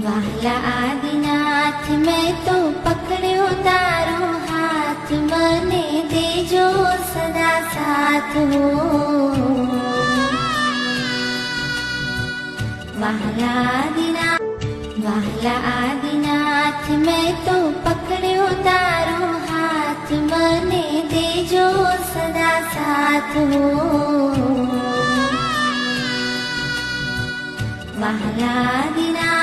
વહાલા આદિનાથ મેં તો પકડ્યો તારો હાથ, મને દેજો સદા સાથ હો. વહાલા આદિનાથ મેં તો પકડ્યો તારો હાથ, મને દેજો સદા સાથ હો. વહાલા આદિનાથ